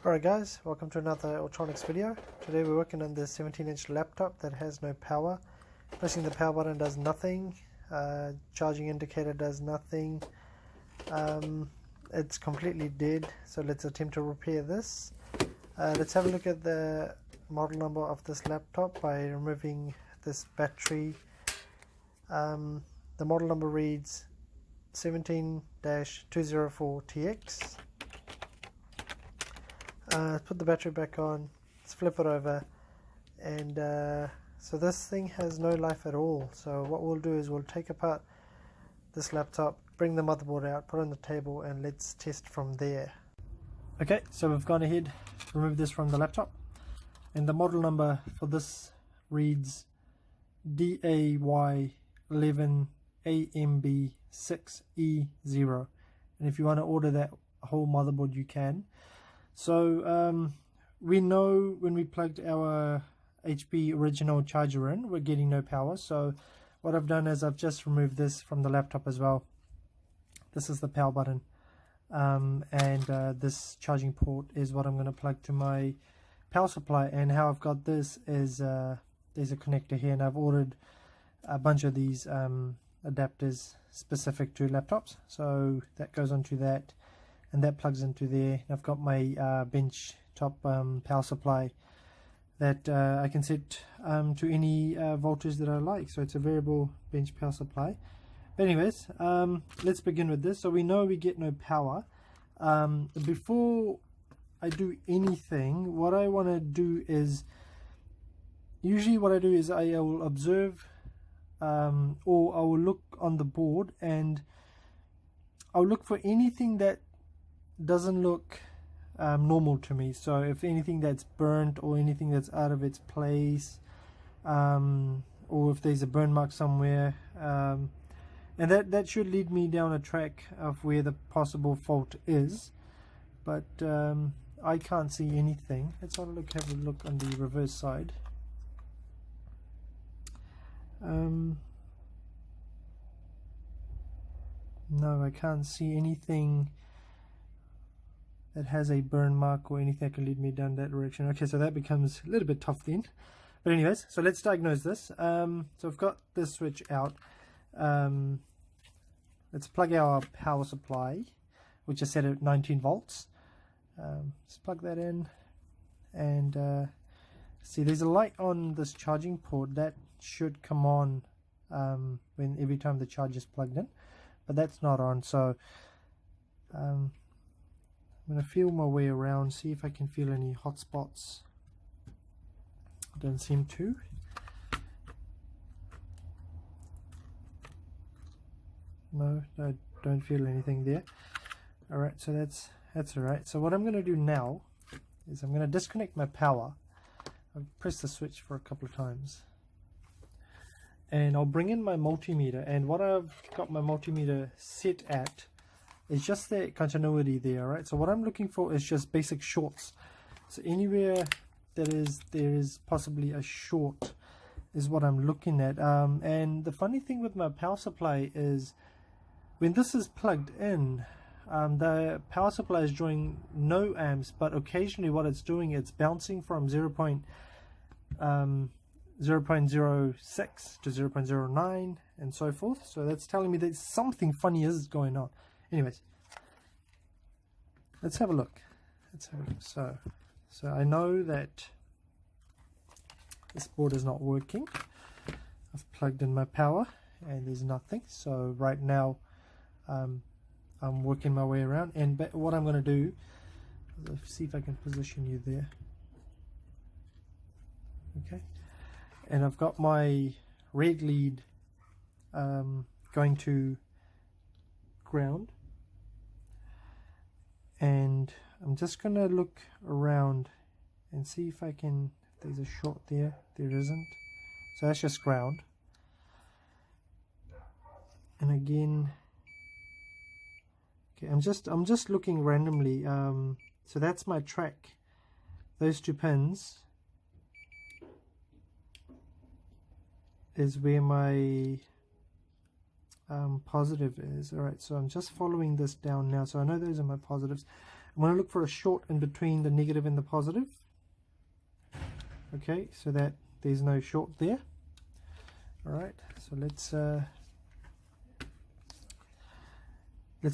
Alright guys, welcome to another electronics video. Today we're working on this 17-inch laptop that has no power. Pressing the power button does nothing, charging indicator does nothing, it's completely dead. So let's attempt to repair this. Let's have a look at the model number of this laptop by removing this battery. The model number reads 17-204TX. Put the battery back on, let's flip it over, and so this thing has no life at all. So what we'll do is we'll take apart this laptop, bring the motherboard out, put it on the table, and let's test from there. Okay, so we've gone ahead, removed this from the laptop, and the model number for this reads DAY11AMB6E0, and if you want to order that whole motherboard you can. So we know when we plugged our HP original charger in, we're getting no power. So what I've done is I've just removed this from the laptop as well. This is the power button, and this charging port is what I'm going to plug to my power supply. And how I've got this is there's a connector here, and I've ordered a bunch of these adapters specific to laptops. So that goes onto that, and that plugs into there. I've got my bench top power supply that I can set to any voltage that I like, so it's a variable bench power supply. But anyways, let's begin with this. So we know we get no power. Before I do anything, what I want to do is, usually what I do is I will observe or I will look on the board, and I'll look for anything that doesn't look normal to me. So if anything that's burnt or anything that's out of its place, or if there's a burn mark somewhere, and that should lead me down a track of where the possible fault is. But I can't see anything. Let's have a look on the reverse side. No, I can't see anything that has a burn mark or anything that can lead me down that direction. Okay, so that becomes a little bit tough then. But anyways, so let's diagnose this. So I've got this switch out. Let's plug our power supply, which is set at 19 volts. Let's plug that in, and see, there's a light on this charging port that should come on when every time the charge is plugged in, but that's not on. So I'm going to feel my way around, see if I can feel any hot spots. Don't seem to. No, I don't feel anything there. Alright, so that's alright. So what I'm going to do now is I'm going to disconnect my power. I'll press the switch for a couple of times, and I'll bring in my multimeter, and what I've got my multimeter set at is just the continuity there. Alright, so what I'm looking for is just basic shorts. So anywhere that there is possibly a short is what I'm looking at. And the funny thing with my power supply is when this is plugged in, the power supply is drawing no amps, but occasionally what it's doing, it's bouncing from 0.06 to 0.09 and so forth. So that's telling me that something funny is going on. Anyways, let's have a look. So I know that this board is not working. I've plugged in my power and there's nothing. So right now I'm working my way around, and what I'm going to do is see if I can position you there. Okay, and I've got my red lead going to ground, and I'm just going to look around and see if there's a short there. There isn't, so that's just ground. And again, okay, I'm just looking randomly. So that's my track. Those two pins is where my positive is. Alright, so I'm just following this down now. So I know those are my positives. I'm going to look for a short in between the negative and the positive. Okay, so that there's no short there. Alright, so let's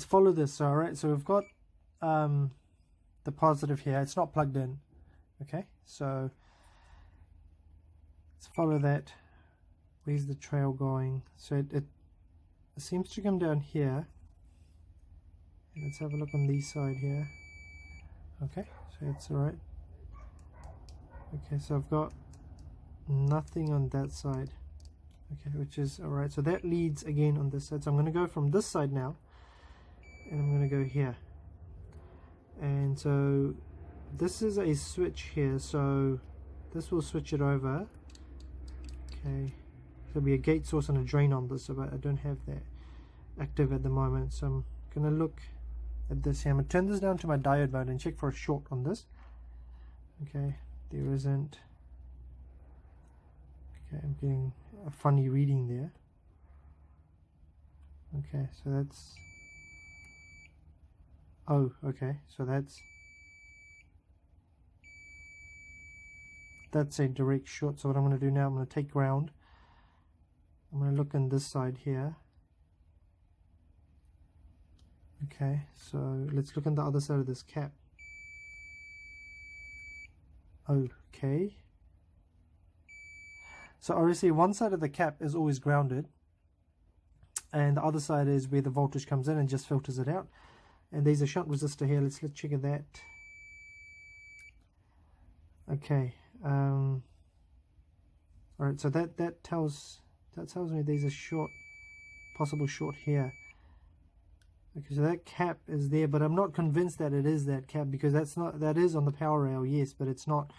follow this. Alright, so we've got the positive here. It's not plugged in. Okay, so let's follow that. Where's the trail going? So it seems to come down here. Let's have a look on this side here. Okay, so it's alright. Okay, so I've got nothing on that side. Okay, which is alright. So that leads again on this side. So I'm going to go from this side now, and I'm going to go here. And so this is a switch here, so this will switch it over. Okay, there'll be a gate source and a drain on this, but I don't have that active at the moment. So I'm going to look at this here. I'm going to turn this down to my diode mode and check for a short on this. Okay, there isn't. Okay, I'm getting a funny reading there. Okay, so that's, oh, okay, so that's a direct short. So what I'm going to do now, I'm going to take ground. I'm going to look on this side here. Okay, so let's look on the other side of this cap. Okay. So obviously one side of the cap is always grounded, and the other side is where the voltage comes in and just filters it out. And there's a shunt resistor here. Let's check that. Okay. Alright, so that tells me there's a short, possible short here. Okay, so that cap is there, but I'm not convinced that it is that cap, because that is on the power rail, yes, but it's not.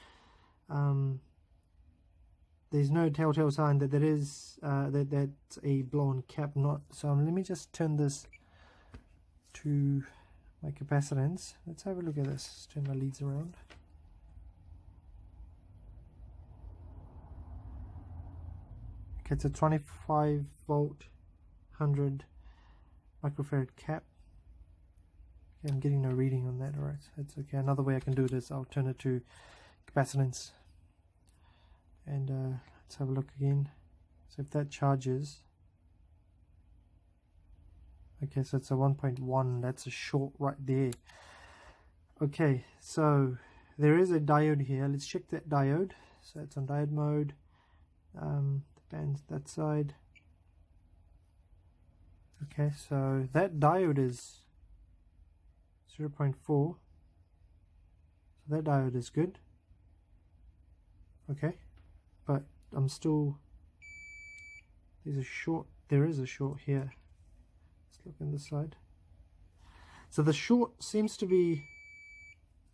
There's no telltale sign that that's a blown cap. Not so. Let me just turn this to my capacitance. Let's have a look at this. Let's turn my leads around. Okay, it's a 25 volt 100 microfarad cap. Okay, I'm getting no reading on that. Alright, that's okay. Another way I can do it is I'll turn it to capacitance, and let's have a look again. So if that charges, okay, so it's a 1.1. That's a short right there. Okay, so there is a diode here. Let's check that diode. So it's on diode mode. The band's that side. Okay, so that diode is 0.4. So that diode is good. Okay, but I'm still, there is a short here. Let's look on this side. So the short seems to be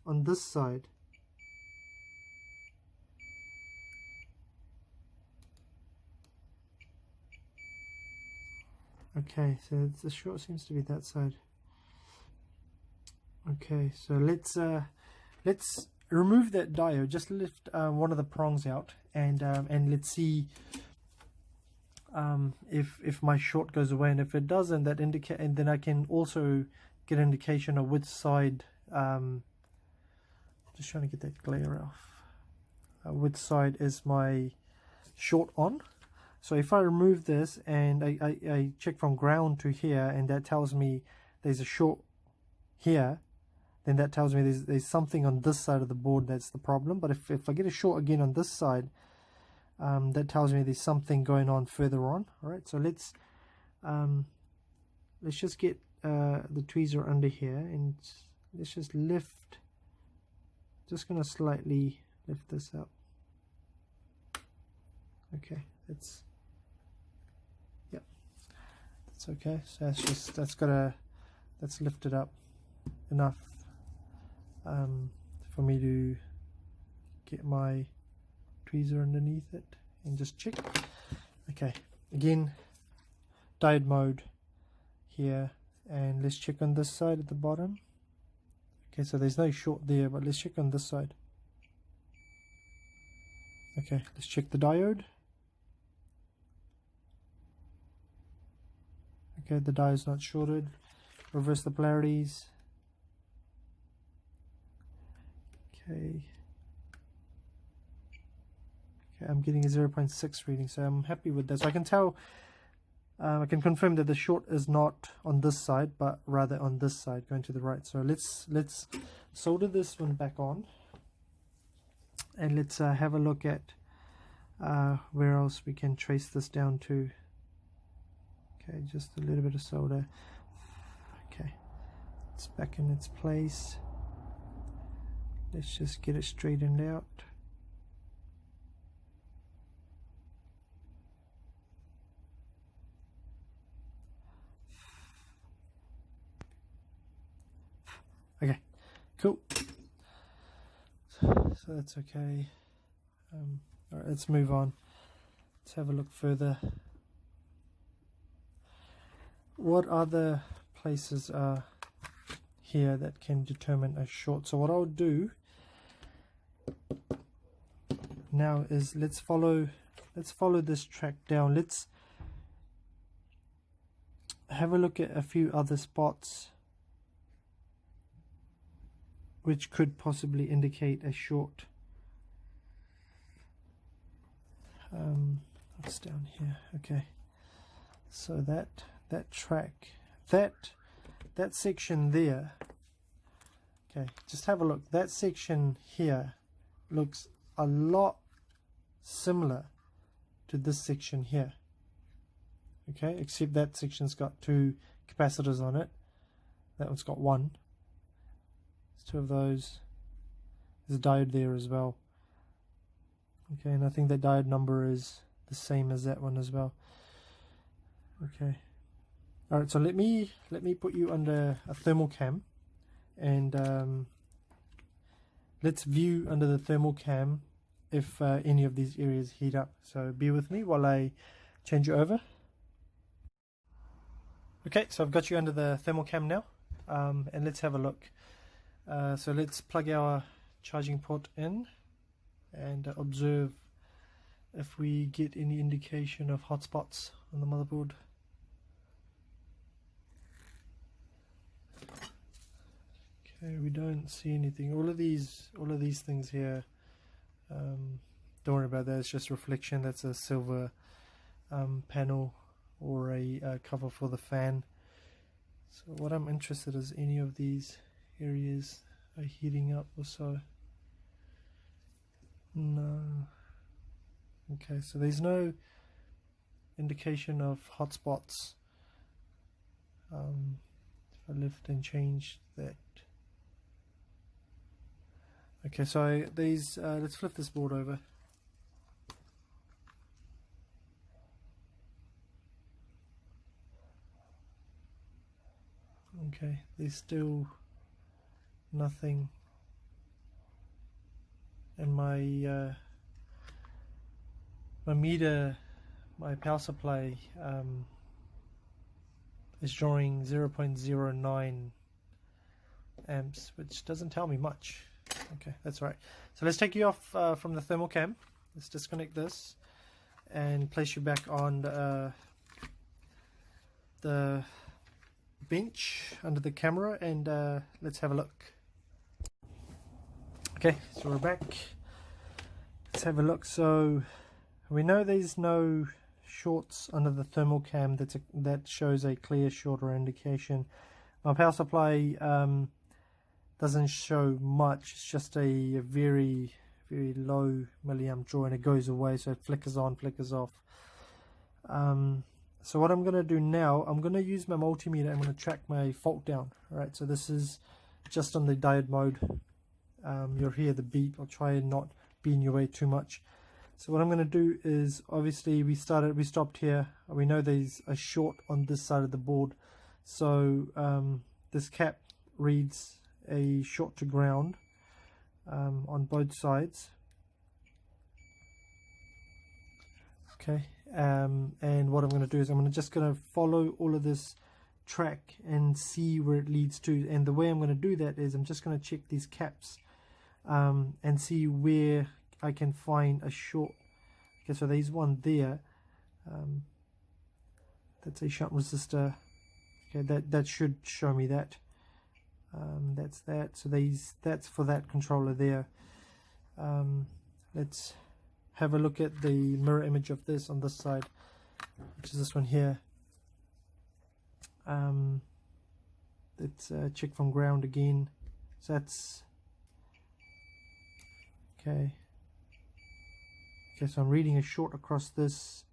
on this side. Okay, so the short seems to be that side. Okay, so let's remove that diode. Just lift one of the prongs out, and let's see if my short goes away. And if it doesn't, that indicate, and then I can also get an indication of which side. Just trying to get that glare off. Which side is my short on? So if I remove this and I check from ground to here, and that tells me there's a short here, then that tells me there's something on this side of the board that's the problem. But if I get a short again on this side, that tells me there's something going on further on. Alright, so let's just get the tweezer under here, and let's just lift, just gonna slightly lift this up. Okay, that's, yep, that's okay. So that's lifted up enough for me to get my tweezer underneath it and just check. Okay, again, diode mode here, and let's check on this side at the bottom. Okay, so there's no short there, but let's check on this side. Okay, let's check the diode. Okay, the diode's not shorted. Reverse the polarities. Okay. Okay, I'm getting a 0.6 reading, so I'm happy with that. So I can tell, I can confirm that the short is not on this side, but rather on this side, going to the right. So let's solder this one back on, and let's have a look at where else we can trace this down to. Okay, just a little bit of solder. Okay, it's back in its place. Let's just get it straightened out. Okay, cool. So that's okay. Alright, let's move on. Let's have a look further. What other places are here that can determine a short? So what I'll do now is let's follow this track down. Let's have a look at a few other spots which could possibly indicate a short. What's down here? Okay, so that track, that section there. Okay, just have a look. That section here looks a lot similar to this section here. Okay, except that section's got 2 capacitors on it. That one's got 1. There's 2 of those. There's a diode there as well. Okay, and I think that diode number is the same as that one as well. Okay. Alright, so let me put you under a thermal cam, and let's view under the thermal cam if any of these areas heat up. So bear with me while I change you over. Okay, so I've got you under the thermal cam now, and let's have a look. So let's plug our charging port in and observe if we get any indication of hotspots on the motherboard. Okay, we don't see anything. All of these things here, don't worry about that. It's just reflection. That's a silver panel or a cover for the fan. So what I'm interested is any of these areas are heating up or so. No. Okay, so there's no indication of hotspots. If I lift and change that. Okay, so these let's flip this board over. Okay, there's still nothing, and my meter, my power supply is drawing 0.09 amps, which doesn't tell me much. Okay, that's right. So let's take you off from the thermal cam. Let's disconnect this and place you back on the bench under the camera, and let's have a look. Okay, so we're back. Let's have a look. So we know there's no shorts under the thermal cam. That shows a clear short or indication. My power supply doesn't show much. It's just a very low milliamp draw, and it goes away, so it flickers on, flickers off. So what I'm going to do now, I'm going to use my multimeter. I'm going to track my fault down. Alright, so this is just on the diode mode. You'll hear the beep. I'll try and not be in your way too much. So what I'm going to do is, obviously we stopped here. We know there's a short on this side of the board. So this cap reads a short to ground on both sides. Okay, and what I'm going to do is I'm just going to follow all of this track and see where it leads to. And the way I'm going to do that is I'm just going to check these caps and see where I can find a short. Okay, so there's one there. That's a shunt resistor. Okay, that should show me that. That's that. So that's for that controller there. Let's have a look at the mirror image of this on this side, which is this one here. Let's check from ground again. So that's okay. So I'm reading a short across this.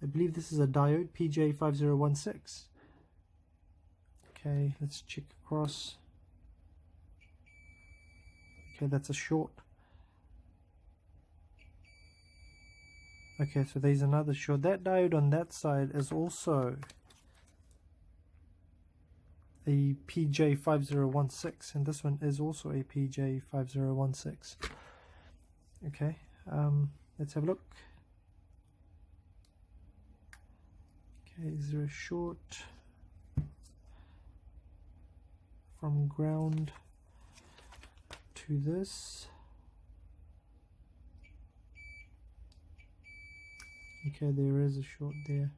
I believe this is a diode, PJ5016. Okay, let's check across. Okay, that's a short. Okay, so there's another short. That diode on that side is also a PJ5016, and this one is also a PJ5016. Okay, let's have a look. Okay, is there a short from ground to this? Okay, there is a short there.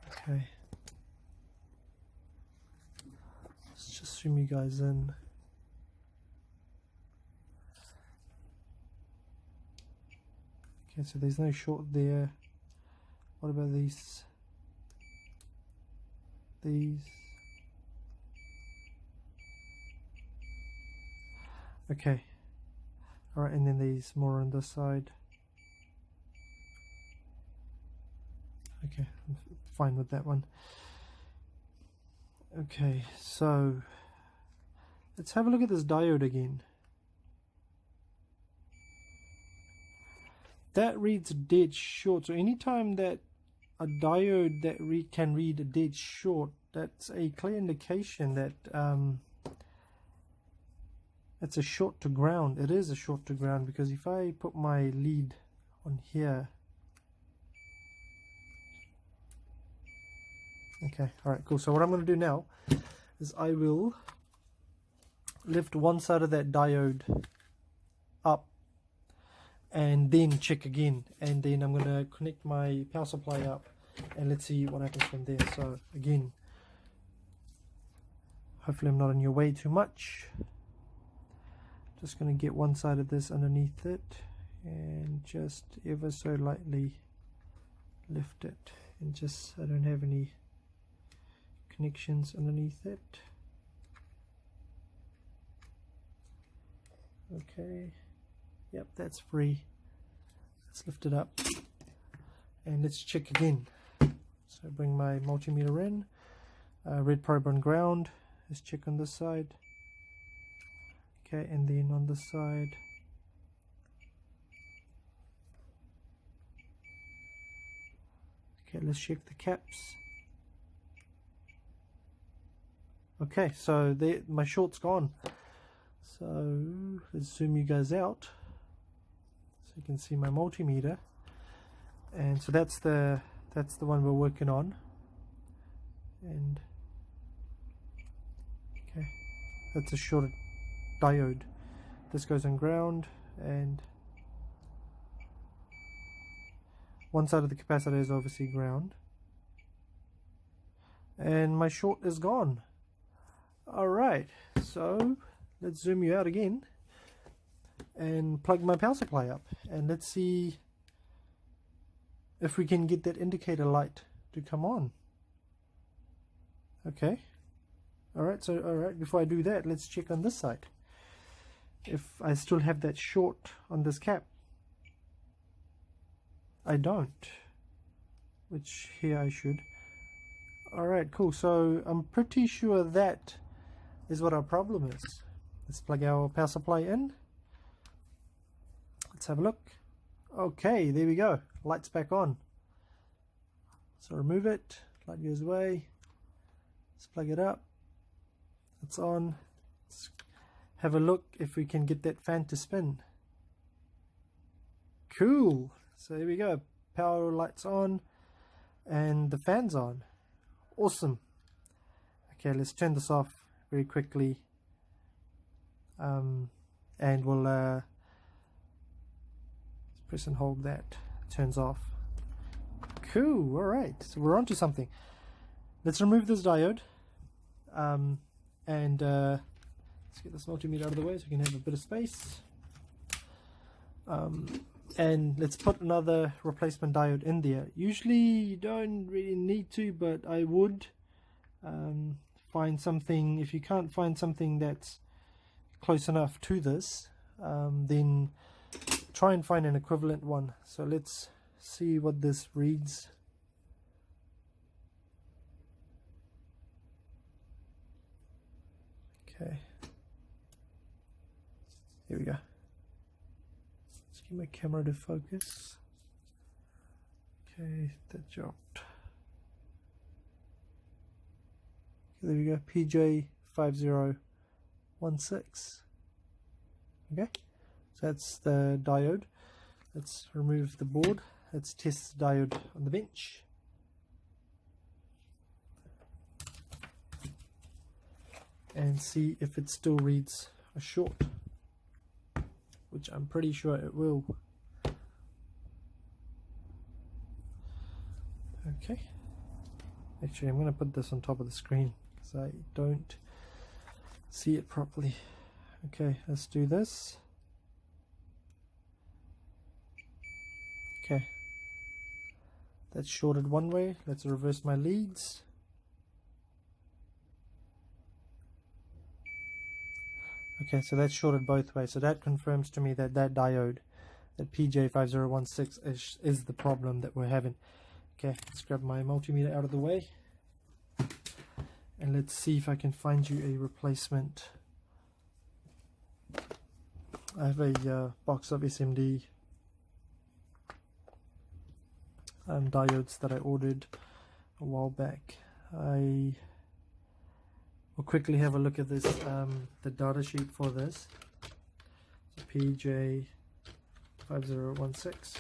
Okay, let's just zoom you guys in. Okay, so there's no short there. What about these? Okay, alright, and then these more on this side. Okay, I'm fine with that one. Okay, so let's have a look at this diode again. That reads dead short. So anytime that a diode that can read a dead short, that's a clear indication that it's a short to ground. It is a short to ground, because if I put my lead on here. Okay, alright, cool. So what I'm going to do now is I will lift one side of that diode up and then check again, and then I'm going to connect my power supply up and let's see what happens from there. So again, hopefully I'm not in your way too much. Just going to get one side of this underneath it and just ever so lightly lift it, and just, I don't have any connections underneath it. Okay, yep, that's free. Let's lift it up and let's check again. So bring my multimeter in, red probe on ground. Let's check on this side. Okay, and then on this side. Okay, let's check the caps. Okay, so there, my short's gone. So let's zoom you guys out so you can see my multimeter. And so that's the one we're working on. And okay, that's a shorted diode. This goes on ground, and one side of the capacitor is obviously ground, and my short is gone. Alright, so let's zoom you out again and plug my power supply up, and let's see if we can get that indicator light to come on. Okay, alright, before I do that, let's check on this side if I still have that short on this cap. I don't, which here I should. Alright, cool. So I'm pretty sure that is what our problem is. Let's plug our power supply in. Let's have a look. Okay, there we go. Light's back on. So remove it. Light goes away. Let's plug it up. It's on. Let's have a look if we can get that fan to spin. Cool. So there we go. Power light's on and the fan's on. Awesome. Okay, let's turn this off very quickly, and we'll press and hold that. It turns off. Cool. All right, so we're on to something. Let's remove this diode, and let's get this multimeter out of the way so we can have a bit of space. And let's put another replacement diode in there. Usually you don't really need to, but I would find something. If you can't find something that's close enough to this, then try and find an equivalent one. So let's see what this reads. Okay, here we go. Let's get my camera to focus. Okay, that dropped. Okay, there we go, PJ5016. Okay, so that's the diode. Let's remove the board. Let's test the diode on the bench. And see if it still reads a short, which I'm pretty sure it will. Okay, actually I'm going to put this on top of the screen because I don't see it properly. Okay, let's do this. Okay, that's shorted one way. Let's reverse my leads. Okay, so that's shorted both ways. So that confirms to me that that diode, that PJ5016 is the problem that we're having. Okay, let's grab my multimeter out of the way. And let's see if I can find you a replacement. I have a box of SMD diodes that I ordered a while back. I will quickly have a look at this, the data sheet for this. PJ5016.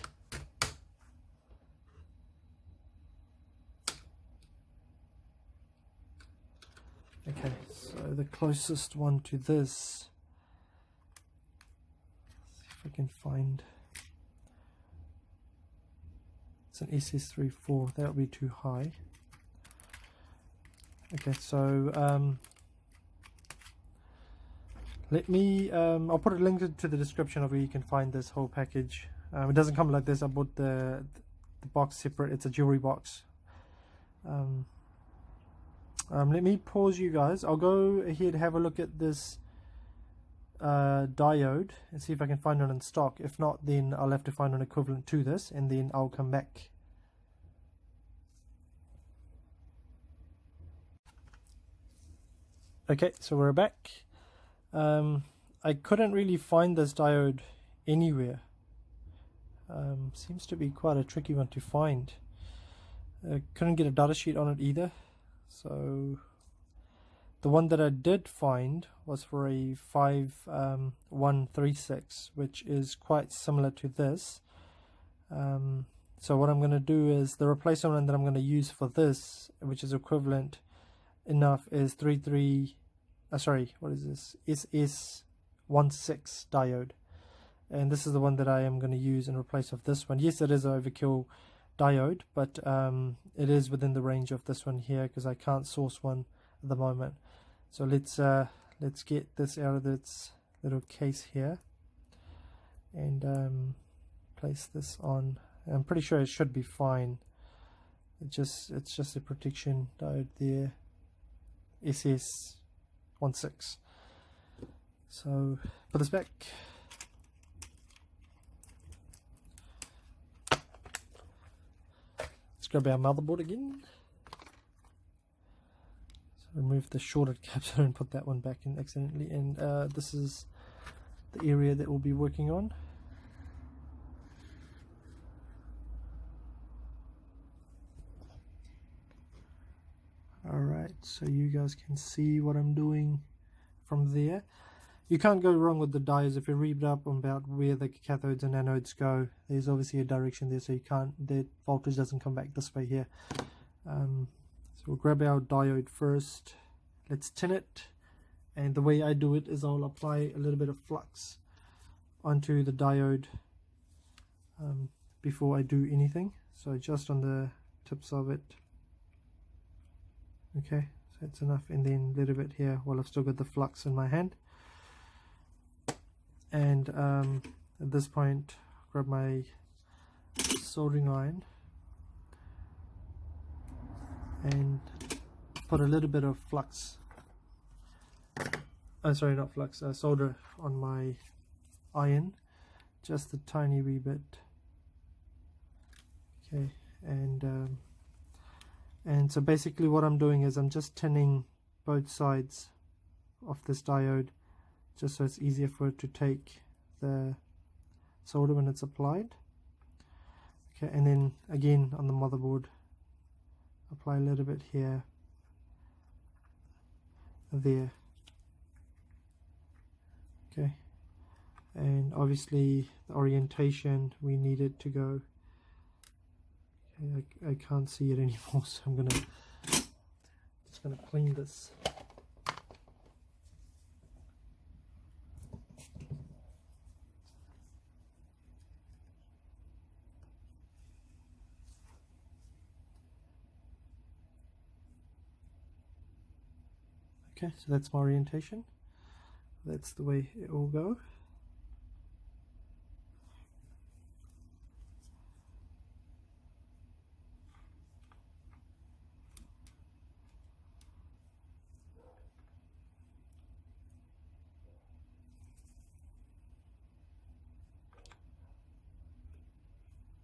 Okay, so the closest one to this, let's see if I can find, it's an SS34, that would be too high. Okay, so let me, I'll put a link to the description of where you can find this whole package. It doesn't come like this. I bought the box separate. It's a jewelry box. Let me pause you guys. I'll go ahead and have a look at this diode and see if I can find it in stock. If not, then I'll have to find an equivalent to this, and then I'll come back. Okay, so we're back. I couldn't really find this diode anywhere. Seems to be quite a tricky one to find. Couldn't get a data sheet on it either. So the one that I did find was for a 5136, which is quite similar to this. So what I'm going to do is the replacement that I'm going to use for this, which is equivalent enough, is what is this, SS16 diode, and this is the one that I am going to use in place of this one. Yes, it is an overkill diode, but it is within the range of this one here because I can't source one at the moment. So let's get this out of its little case here and place this on. I'm pretty sure it should be fine. It's just a protection diode there, SS16. So put this back. Let's grab our motherboard again. So remove the shorted cap so I don't put that one back in accidentally. And this is the area that we'll be working on. Alright, so you guys can see what I'm doing from there. You can't go wrong with the diodes. If you read up about where the cathodes and anodes go, there's obviously a direction there, so you can't, the voltage doesn't come back this way here. So we'll grab our diode first. Let's tin it, and the way I do it is I'll apply a little bit of flux onto the diode before I do anything. So just on the tips of it. Okay, so that's enough, and then a little bit here while I've still got the flux in my hand. And at this point, grab my soldering iron and put a little bit of flux, sorry, not flux, solder on my iron, just a tiny wee bit. Okay, and so basically what I'm doing is I'm just tinning both sides of this diode, just so it's easier for it to take the solder when it's applied. Okay, and then again on the motherboard, apply a little bit here, there. Okay, and obviously the orientation, we need it to go. Okay, I can't see it anymore, so I'm just gonna clean this. Okay, so that's my orientation. That's the way it will go.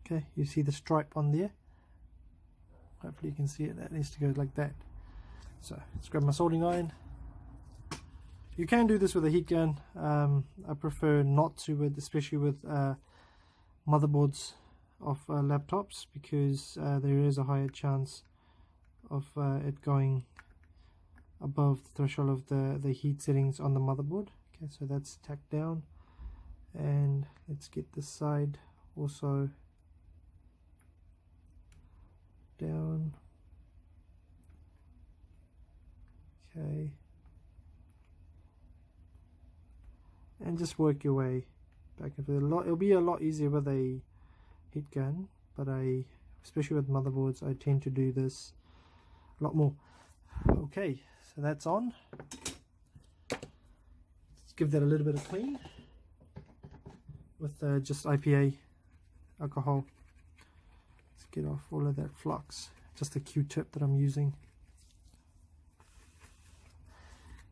Okay, you see the stripe on there? Hopefully you can see it. That needs to go like that. So let's grab my soldering iron. You can do this with a heat gun. I prefer not to, especially with motherboards of laptops, because there is a higher chance of it going above the threshold of the heat settings on the motherboard. Okay, so that's tacked down, and let's get this side also down. Okay, and just work your way back and forth. It'll be a lot easier with a heat gun, but especially with motherboards, I tend to do this a lot more. Okay, so that's on. Let's give that a little bit of clean with just IPA alcohol. Let's get off all of that flux. Just a Q-tip that I'm using.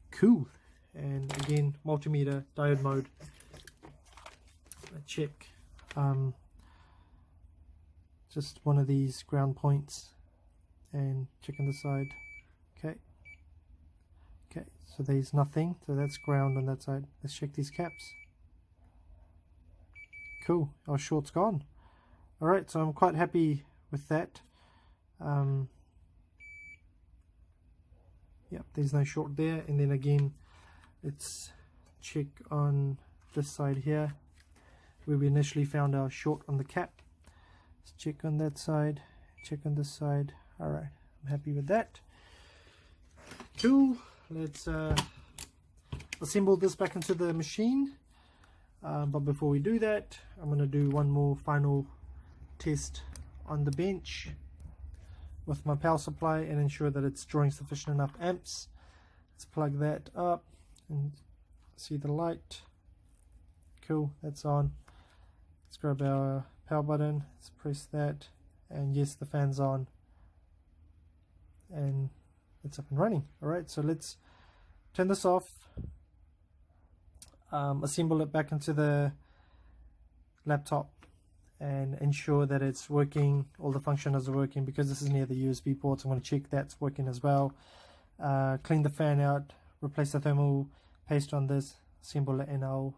Cool. And again, multimeter, diode mode. I check just one of these ground points and check on the side. Okay, so there's nothing, so that's ground on that side. Let's check these caps. Cool, our short's gone. Alright, so I'm quite happy with that. Yep, there's no short there. And then again, let's check on this side here where we initially found our short on the cap. Let's check on that side, check on this side. Alright, I'm happy with that. Cool, let's assemble this back into the machine. But before we do that, I'm going to do one more final test on the bench with my power supply and ensure that it's drawing sufficient enough amps. Let's plug that up and see the light. Cool, that's on. Let's grab our power button, let's press that, and yes, the fan's on and it's up and running. Alright, so let's turn this off, assemble it back into the laptop and ensure that it's working, all the functions are working. Because this is near the USB ports, I'm going to check that's working as well. Clean the fan out, replace the thermal paste on this, assemble it, and I'll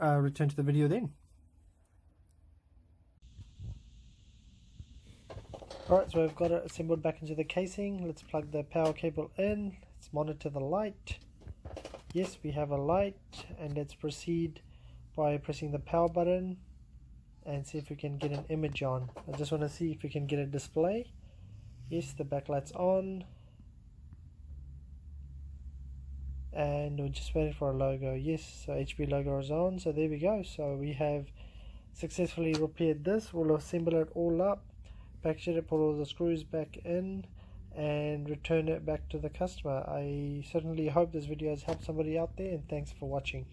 return to the video then. Alright, so I've got it assembled back into the casing. Let's plug the power cable in, let's monitor the light. Yes, we have a light, and let's proceed by pressing the power button and see if we can get an image on. I just want to see if we can get a display. Yes, the backlight's on, and we're just waiting for a logo. Yes, so HP logo is on, so there we go. So we have successfully repaired this. We'll assemble it all up, package it, put all the screws back in, and return it back to the customer. I certainly hope this video has helped somebody out there, and thanks for watching.